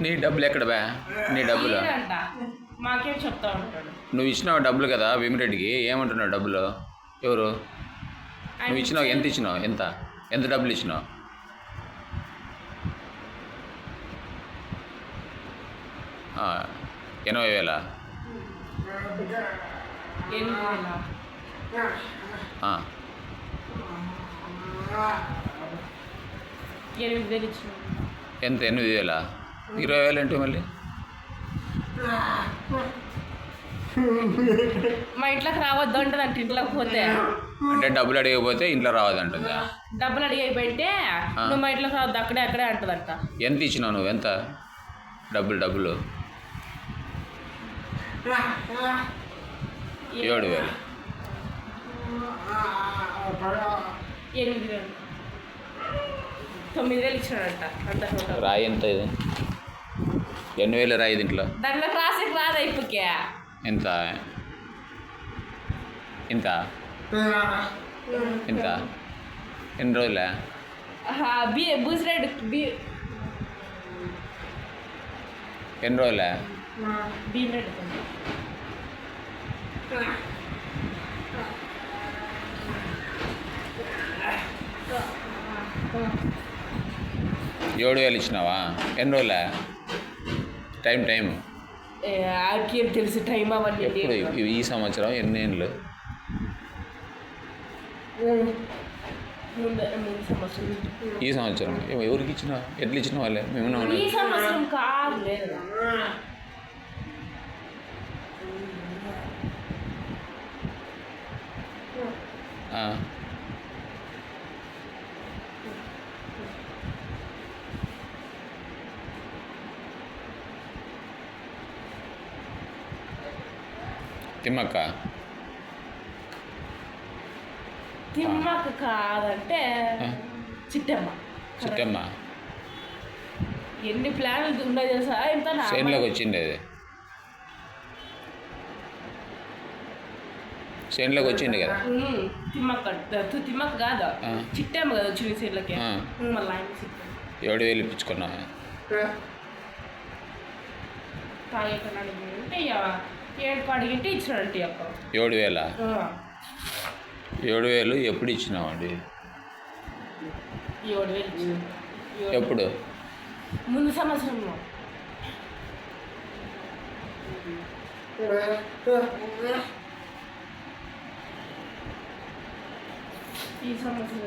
నీ డబ్బులు ఎక్కడ బా? నీ డబ్బులు మాకేం చెప్తా ఉంటాడు. నువ్వు ఇచ్చినావు డబ్బులు కదా భీమిరెడ్డికి. ఏమంటున్నావు డబ్బులు? ఎవరు నువ్వు ఇచ్చినావు? ఎంత ఇచ్చినావు? ఎంత డబ్బులు ఇచ్చినావు? ఆ, 80,000. 8,000 ఇచ్చిన. ఎంత? 8,000? 20,000 అంటే మళ్ళీ మా ఇంట్లోకి రావద్దు అంటుంది అంటే ఇంట్లోకి పోతే. అంటే డబ్బులు అడిగకపోతే ఇంట్లో రావద్దంటుందా? డబ్బులు అడిగిపోయింటే నువ్వు మా ఇంట్లోకి రావద్దు అక్కడే అంటుందంట. ఎంత ఇచ్చినావు నువ్వు? ఎంత డబ్బులు? 7,000. 8,000. 9,000 ఇచ్చినాడంట. అంత రాయి ఎంత ఇది? 8,000 రాయి దీంట్లో. దాంట్లో రాసేకి రాదా ఇప్పుకే? ఎంత? ఎన్ని రోజులే? బూసిరెడ్డి ఎన్ని రోజులే? భీమిరెడ్డి 7,000 ఇచ్చినావా? ఎన్ని రోజులే? టైం ఆకేం తెలుసు టైం అవన్నీ. ఎప్పుడు? ఈ సంవత్సరం ఎన్ని ఏళ్ళు? 3 సంవత్సరం. ఈ సంవత్సరం ఎవరికి ఇచ్చినా? ఎట్లా ఇచ్చిన వాళ్ళే? మేము ఈ సంవత్సరం కాదు లేదు. తిమ్మక్క కాదంటే చిట్టమ్మ. ఎన్ని ప్లాన్లు ఉన్నాయి తెలుసా? ఎంత చేనులోకి వచ్చింది అది. చేనులోకి వచ్చింది కదా. తిమ్మక్క కాదు, చిట్టమ్మ కదా వచ్చింది చేనులకి. మళ్ళీ 7,000 ఇప్పించుకున్నావా? తాగేకన్నాడు అంటే 7 అడిగింటే ఇచ్చినాడంటే అక్క. 7,000? 7,000 ఎప్పుడు ఇచ్చినావండి? 7,000 ఎప్పుడు? ముందు సంవత్సరంలో. ఈ సంవత్సరం